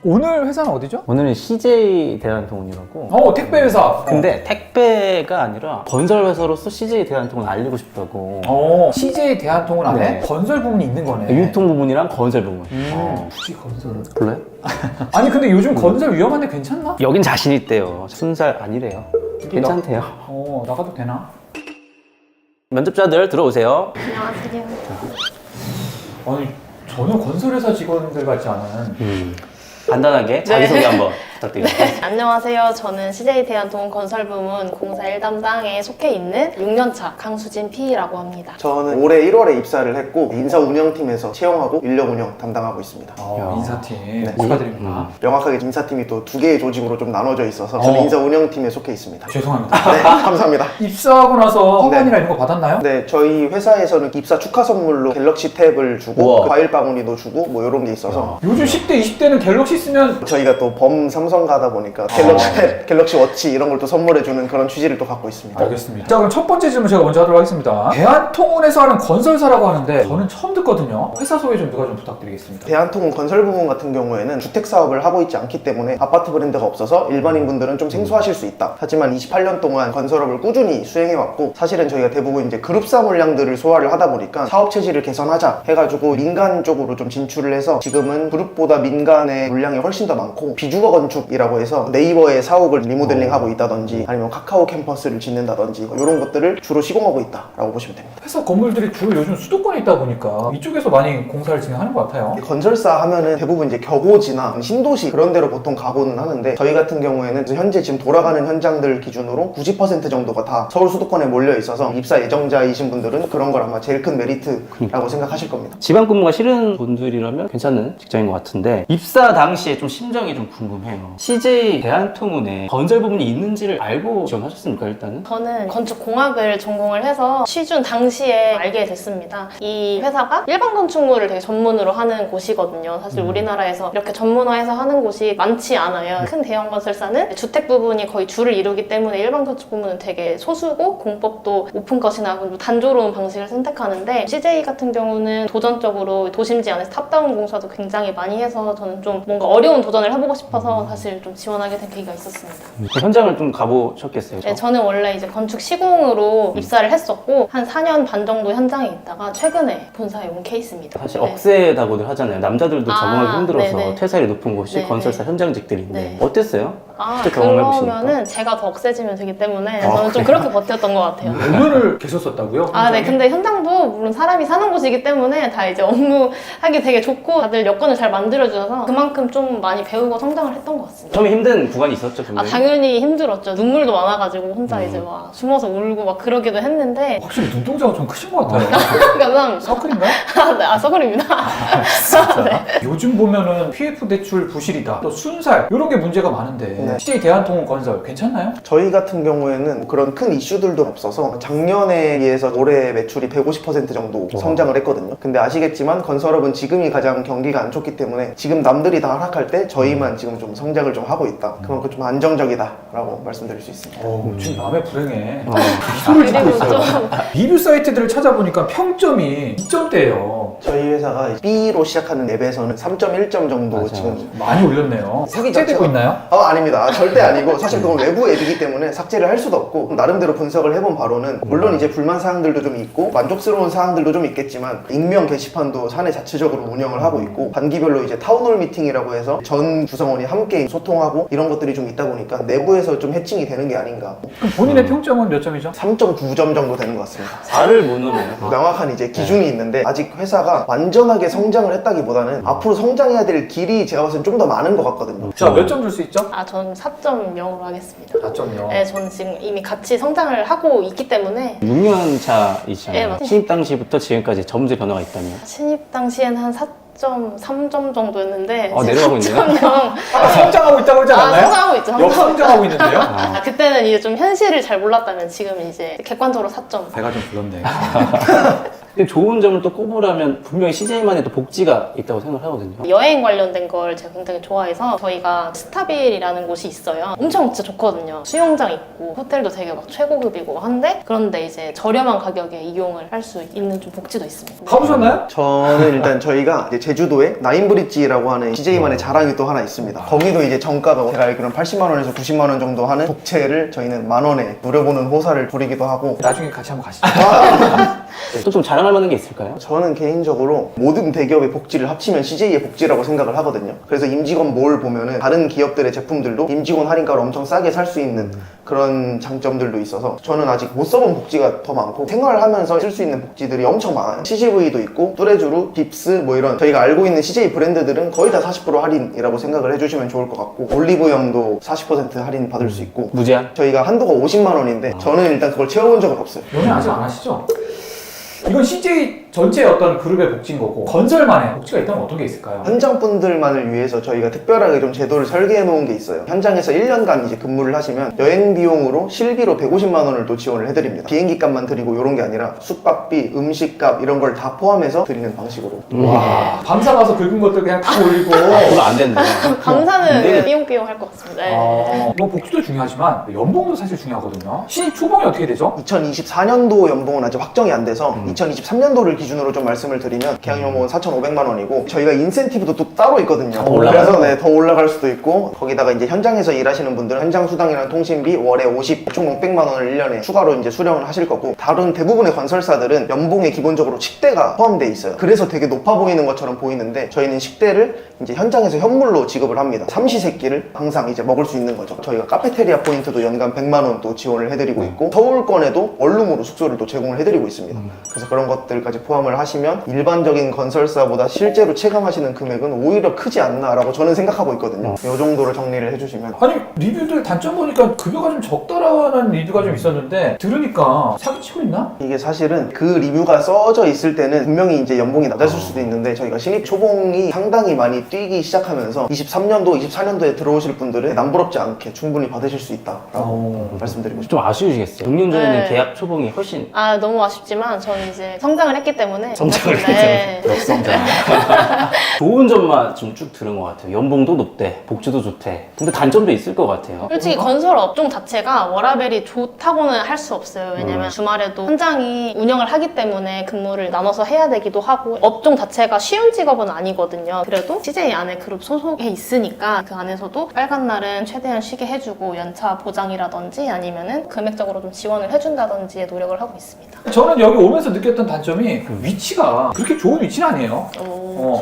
오늘 회사는 어디죠? 오늘은 CJ 대한통운이라고. 택배 회사. 근데 택배가 아니라 건설 회사로서 CJ 대한통운 알리고 싶다고. CJ 대한통운 안에 네. 건설 부분이 있는 거네. 유통 부분이랑 건설 부분. 굳이 건설을. 몰라요? 아니 근데 요즘 건설 위험한데 괜찮나? 여긴 자신 있대요. 순살 아니래요. 괜찮대요. 나가도 되나? 면접자들 들어오세요. 안녕하세요. 아니 전혀 건설회사 직원들 같지 않은. 간단하게 자기소개 한번 부탁드립니다. 안녕하세요. 저는 CJ 대한통운 건설부문 공사 1담당에 속해 있는 6년차 강수진 P라고 합니다. 저는 올해 1월에 입사를 했고 인사 운영팀에서 채용하고 인력 운영 담당하고 있습니다. 인사팀 축하드립니다. 명확하게 인사팀이 또 두 개의 조직으로 좀 나눠져 있어서 저는 인사 운영팀에 속해 있습니다. 죄송합니다. 네, 감사합니다. 입사하고 나서 허가이나 이런 거 받았나요? 네, 저희 회사에서는 입사 축하 선물로 갤럭시 탭을 주고 우와. 과일 바구니도 주고 뭐 이런 게 있어서 요즘 10대, 20대는 갤럭시 쓰면 저희가 또 범 삼성가다 보니까 갤럭시 탭, 갤럭시 워치 이런 걸 또 선물해주는 그런 취지를 또 갖고 있습니다. 알겠습니다. 자, 그럼 첫 번째 질문 제가 먼저 하도록 하겠습니다. 대한통운에서 하는 건설사라고 하는데 저는 처음 듣거든요. 회사 소개 좀 누가 좀 부탁드리겠습니다. 대한통운 건설 부문 같은 경우에는 주택 사업을 하고 있지 않기 때문에 아파트 브랜드가 없어서 일반인 분들은 좀 생소하실 수 있다. 하지만 28년 동안 건설업을 꾸준히 수행해왔고 사실은 저희가 대부분 이제 그룹사 물량들을 소화를 하다 보니까 사업 체질을 개선하자 해가지고 민간 쪽으로 좀 진출을 해서 지금은 그룹보다 민간의 물량이 훨씬 더 많고 비주거 건축이라고 해서 네이버의 사옥을 리모델링하고 있다든지 아니면 카카오 캠퍼스를 짓는다든지 이런 것들을 주로 시공하고 있다라고 보시면 됩니다. 회사 건물들이 주로 요즘 수도권에 있다 보니까 이쪽에서 많이 공사를 진행하는 것 같아요. 건설사 하면은 대부분 이제 겨고지나 신도시 그런 데로 보통 가고는 하는데 저희 같은 경우에는 현재 지금 돌아가는 현장들 기준으로 90% 정도가 다 서울 수도권에 몰려 있어서 입사 예정자이신 분들은 그런 걸 아마 제일 큰 메리트라고 생각하실 겁니다. 지방 근무가 싫은 분들이라면 괜찮은 직장인 것 같은데 입사 당시에 좀 심정이 좀 궁금해요. CJ 대한통운에 건설 부분이 있는지를 알고 지원하셨습니까 일단은? 저는 건축공학을 전공을 해서 취준 당시에 알게 됐습니다. 이 회사가 일반 건축물을 되게 전문으로 하는 곳이거든요. 사실 우리나라에서 이렇게 전문화해서 하는 곳이 많지 않아요. 큰 대형 건설사는 주택 부분이 거의 주를 이루기 때문에 일반 건축 부분은 되게 소수고 공법도 오픈컷이나 단조로운 방식을 선택하는데 CJ 같은 경우는 도전적으로 도심지 안에서 탑다운 공사도 굉장히 많이 해서 저는 좀 뭔가 어려운 도전을 해보고 싶어서 사실 좀 지원하게 된 계기가 있었습니다. 현장을 좀 가보셨겠어요? 네, 저는 원래 이제 건축 시공으로 입사를 했었고 한 4년 반 정도 현장에 있다가 최근에 본사에 온 케이스입니다. 사실 네. 억세다고들 하잖아요. 남자들도 적응하기 힘들어서 네네. 퇴사율이 높은 곳이 네네. 건설사 현장직들인데 네. 어땠어요? 직접 경험해보시니까. 그러면은 제가 더 억세지면 되기 때문에 저는 좀 그렇게 버텼던 것 같아요. 5년을 계셨었다고요? 네. 근데 현장도 물론 사람이 사는 곳이기 때문에 다 이제 업무하기 되게 좋고 다들 여건을 잘 만들어주셔서 그만큼 좀 많이 배우고 성장을 했던 것 같습니다. 처음에 힘든 구간이 있었죠, 분명히? 당연히 힘들었죠. 눈물도 많아가지고 혼자 이제 막 숨어서 울고 막 그러기도 했는데 확실히 눈동자가 좀 크신 것 같아요. 감사합니다. 서클인가요? 네, 서클입니다. 네. 요즘 보면은 PF 대출 부실이다, 또 순살 이런 게 문제가 많은데 네. CJ 대한통운 건설 괜찮나요? 저희 같은 경우에는 그런 큰 이슈들도 없어서 작년에 비해서 올해 매출이 150% 정도 성장을 했거든요. 근데 아시겠지만 건설업은 지금이 가장 경기가 안 좋기 때문에 지금 남들이 다 하락할 때 저희만 지금 좀 성장을 좀 하고 있다. 그만큼 좀 안정적이다라고 말씀드릴 수 있습니다. 지금 남의 불행에 그리고 좀 리뷰 사이트들을 찾아보니까 평점이 2점대예요. 저희 회사가 B로 시작하는 앱에서는 3.1점 정도 맞아요. 지금 많이 올렸네요. 삭제되고 있나요? 아닙니다. 절대 아니고 사실 그건 외부 앱이기 때문에 삭제를 할 수도 없고 나름대로 분석을 해본 바로는 물론 이제 불만 사항들도 좀 있고 만족스러운 사항들도 좀 있겠지만 익명 게시판도 사내 자체적으로 운영을 하고 있고 반기별로 이제 타운홀 미팅이라고 해서 전 구성원이 함께 소통하고 이런 것들이 좀 있다 보니까 내부에서 좀 해칭이 되는 게 아닌가. 그럼 본인의 평점은 몇 점이죠? 3.9점 정도 되는 것 같습니다. 4를 못 넘어요. 명확한 이제 기준이 있는데 아직 회사가 완전하게 성장을 했다기보다는 앞으로 성장해야 될 길이 제가 봤을 때 좀 더 많은 것 같거든요. 자, 몇 점 줄 수 있죠? 저는 4.0으로 하겠습니다. 4.0. 네, 저는 지금 이미 같이 성장을 하고 있기 때문에 6년 차이시잖아요. 네, 맞습니다. 신입 당시부터 지금까지 점수의 변화가 있다면? 신입 당시에는 한 4.3점 정도였는데 내려가고 있네요. 4.0 성장하고 있다고 그러지 않았나요? 성장하고 있죠. 역성장하고 있는데요? 그때는 이제 좀 현실을 잘 몰랐다면 지금 이제 객관적으로 4점. 배가 좀 불렀네. 근데 좋은 점을 또 꼽으라면 분명히 CJ만의 또 복지가 있다고 생각을 하거든요. 여행 관련된 걸 제가 굉장히 좋아해서 저희가 스타빌이라는 곳이 있어요. 엄청 진짜 좋거든요. 수영장 있고 호텔도 되게 막 최고급이고 한데 그런데 이제 저렴한 가격에 이용을 할 수 있는 좀 복지도 있습니다. 가보셨나요? 저는 일단 저희가 이제 제주도에 나인브릿지라고 하는 CJ만의 자랑이 또 하나 있습니다. 거기도 이제 정가가 제가 알기로는 80만 원에서 90만 원 정도 하는 독채를 저희는 만 원에 누려보는 호사를 부리기도 하고 나중에 같이 한번 가시죠. 또 좀 자랑할 만한 게 있을까요? 저는 개인적으로 모든 대기업의 복지를 합치면 CJ의 복지라고 생각을 하거든요. 그래서 임직원 몰 보면은 다른 기업들의 제품들도 임직원 할인가로 엄청 싸게 살 수 있는 그런 장점들도 있어서 저는 아직 못 써본 복지가 더 많고 생활하면서 쓸 수 있는 복지들이 엄청 많아요. CCV도 있고 뚜레쥬르, 빕스 뭐 이런 저희가 알고 있는 CJ 브랜드들은 거의 다 40% 할인이라고 생각을 해주시면 좋을 것 같고 올리브영도 40% 할인 받을 수 있고 무제한? 저희가 한도가 50만 원인데 저는 일단 그걸 채워본 적은 없어요. 연애 아직 안 하시죠? 이건 CJ 전체의 어떤 그룹의 복지인 거고 건설만의 복지가 있다면 어떤 게 있을까요? 현장 분들만을 위해서 저희가 특별하게 좀 제도를 설계해 놓은 게 있어요. 현장에서 1년간 이제 근무를 하시면 여행 비용으로 실비로 150만 원을 또 지원을 해드립니다. 비행기 값만 드리고 이런 게 아니라 숙박비, 음식값 이런 걸 다 포함해서 드리는 방식으로. 와, 밤사 가서 긁은 것들 그냥 다 올리고. 그거 안 된다. 감사는 네. 삐용삐용 할 것 같습니다. 네. 뭐 복지도 중요하지만 연봉도 사실 중요하거든요. 신입 초봉이 어떻게 되죠? 2024년도 연봉은 아직 확정이 안 돼서 2023년도를 기준으로 좀 말씀을 드리면 계약 연봉은 4,500만 원이고 저희가 인센티브도 또 따로 있거든요. 더 올라가요? 그래서 네, 더 올라갈 수도 있고 거기다가 이제 현장에서 일하시는 분들은 현장 수당이랑 통신비 월에 50, 총 600만 원을 1년에 추가로 이제 수령을 하실 거고 다른 대부분의 건설사들은 연봉에 기본적으로 식대가 포함되어 있어요. 그래서 되게 높아 보이는 것처럼 보이는데 저희는 식대를 이제 현장에서 현물로 지급을 합니다. 삼시세끼를 항상 이제 먹을 수 있는 거죠. 저희가 카페테리아 포인트도 연간 100만 원 또 지원을 해드리고 있고 서울권에도 원룸으로 숙소를 또 제공을 해드리고 있습니다. 그래서 그런 것들까지 포함을 하시면 일반적인 건설사보다 실제로 체감하시는 금액은 오히려 크지 않나라고 저는 생각하고 있거든요. 이 정도로 정리를 해주시면 아니 리뷰들 단점 보니까 급여가 좀 적다라는 리뷰가 좀 있었는데 들으니까 사기치고 있나? 이게 사실은 그 리뷰가 써져 있을 때는 분명히 이제 연봉이 낮았을 수도 있는데 저희가 신입 초봉이 상당히 많이 뛰기 시작하면서 23년도, 24년도에 들어오실 분들은 남부럽지 않게 충분히 받으실 수 있다라고 말씀드리고 싶습니다. 좀 아쉬우시겠어요. 6년 전에는 네. 계약 초봉이 훨씬 아 너무 아쉽지만 저는 이제 성장을 했기 때문에 성장을 네. 역성장. 좋은 점만 좀 쭉 들은 것 같아요. 연봉도 높대, 복지도 좋대. 근데 단점도 있을 것 같아요. 솔직히 건설 업종 자체가 워라밸이 좋다고는 할 수 없어요. 왜냐면 주말에도 현장이 운영을 하기 때문에 근무를 나눠서 해야 되기도 하고 업종 자체가 쉬운 직업은 아니거든요. 그래도 CJ 안에 그룹 소속에 있으니까 그 안에서도 빨간 날은 최대한 쉬게 해주고 연차 보장이라든지 아니면은 금액적으로 좀 지원을 해준다든지의 노력을 하고 있습니다. 저는 여기 오면서 느꼈던 단점이 그 위치가 그렇게 좋은 위치는 아니에요.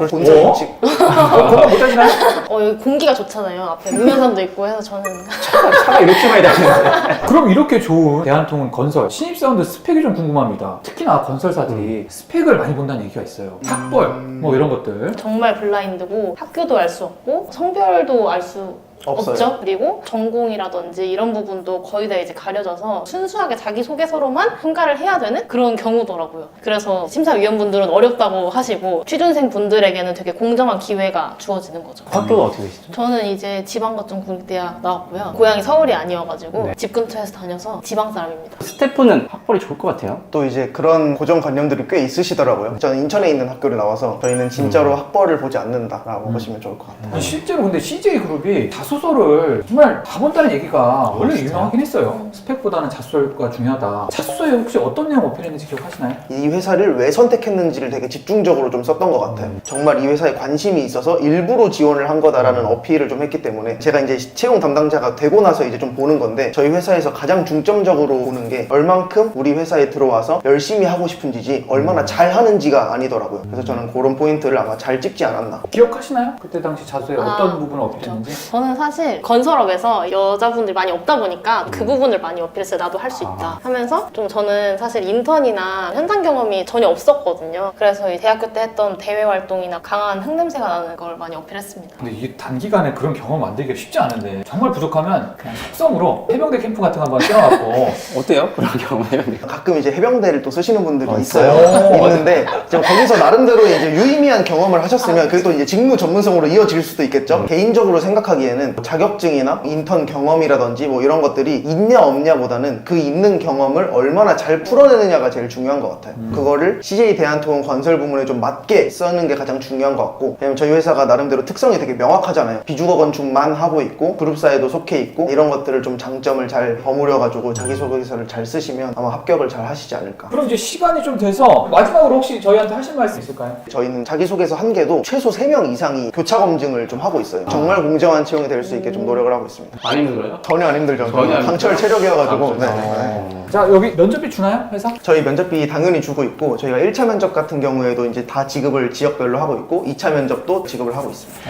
본사 일찍 건강 못하시나요? 여기 공기가 좋잖아요. 앞에 우면산도 있고 해서 저는 차가 이렇게 많이 다니는데. 그럼 이렇게 좋은 대한통운 건설 신입사원들 스펙이 좀 궁금합니다. 특히나 건설사들이 스펙을 많이 본다는 얘기가 있어요. 학벌 뭐 이런 것들. 정말 블라인드고 학교도 알 수 없고 성별도 알 수 없어요. 없죠. 그리고 전공이라든지 이런 부분도 거의 다 이제 가려져서 순수하게 자기소개서로만 평가를 해야 되는 그런 경우더라고요. 그래서 심사위원분들은 어렵다고 하시고 취준생 분들에게는 되게 공정한 기회가 주어지는 거죠. 학교가 어떻게 되시죠? 저는 이제 지방거점국대학 나왔고요. 고향이 서울이 아니어가지고 네. 집 근처에서 다녀서 지방 사람입니다. 스태프는 학벌이 좋을 것 같아요. 또 이제 그런 고정관념들이 꽤 있으시더라고요. 저는 인천에 있는 학교를 나와서 저희는 진짜로 학벌을 보지 않는다라고 보시면 좋을 것 같아요. 아니, 실제로 근데 CJ 그룹이 자소서를 정말 다 본다는 얘기가 원래 유명하긴 했어요. 스펙보다는 자소서가 중요하다. 자소서에 혹시 어떤 내용 어필했는지 기억하시나요? 이 회사를 왜 선택했는지를 되게 집중적으로 좀 썼던 것 같아요. 정말 이 회사에 관심이 있어서 일부러 지원을 한 거다라는 어필을 좀 했기 때문에 제가 이제 채용 담당자가 되고 나서 이제 좀 보는 건데 저희 회사에서 가장 중점적으로 보는 게 얼만큼 우리 회사에 들어와서 열심히 하고 싶은지지 얼마나 잘 하는지가 아니더라고요. 그래서 저는 그런 포인트를 아마 잘 찍지 않았나. 기억하시나요? 그때 당시 자소서에 어떤 부분을 어필했는지? 저는 사실 건설업에서 여자분들이 많이 없다 보니까 그 부분을 많이 어필했어요. 나도 할 수 있다 하면서 좀 저는 사실 인턴이나 현장 경험이 전혀 없었거든요. 그래서 이 대학교 때 했던 대외 활동이나 강한 흙냄새가 나는 걸 많이 어필했습니다. 근데 이게 단기간에 그런 경험 만들기가 쉽지 않은데 정말 부족하면 그냥 속성으로 해병대 캠프 같은 거 한번 뛰어갖고 어때요? 그런 경험이요? 가끔 이제 해병대를 또 쓰시는 분들이 있어요? 있어요. 있는데 지금 거기서 나름대로 이제 유의미한 경험을 하셨으면 그게 또 이제 직무 전문성으로 이어질 수도 있겠죠. 개인적으로 생각하기에는 때는 자격증이나 인턴 경험이라든지 뭐 이런 것들이 있냐 없냐보다는 그 있는 경험을 얼마나 잘 풀어내느냐가 제일 중요한 것 같아요. 그거를 CJ 대한통운 건설 부문에 좀 맞게 쓰는 게 가장 중요한 것 같고, 왜냐면 저희 회사가 나름대로 특성이 되게 명확하잖아요. 비주거 건축만 하고 있고 그룹사에도 속해 있고, 이런 것들을 좀 장점을 잘 버무려가지고 자기소개서를 잘 쓰시면 아마 합격을 잘 하시지 않을까. 그럼 이제 시간이 좀 돼서 마지막으로 혹시 저희한테 하실 말씀 있을까요? 저희는 자기소개서 한 개도 최소 3명 이상이 교차 검증을 좀 하고 있어요. 정말 공정한 채용이 될 수 있게 좀 노력을 하고 있습니다. 안 힘들어요? 전혀 안 힘들죠. 전혀 안 강철 체력이어가지고. 강철. 네. 자, 여기 면접비 주나요? 회사? 저희 면접비 당연히 주고 있고, 저희가 1차 면접 같은 경우에도 이제 다 지급을 지역별로 하고 있고 2차 면접도 지급을 하고 있습니다.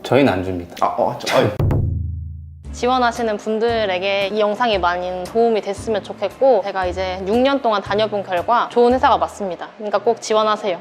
저희는 안 줍니다. 지원하시는 분들에게 이 영상이 많이 도움이 됐으면 좋겠고, 제가 이제 6년 동안 다녀본 결과 좋은 회사가 맞습니다. 그러니까 꼭 지원하세요.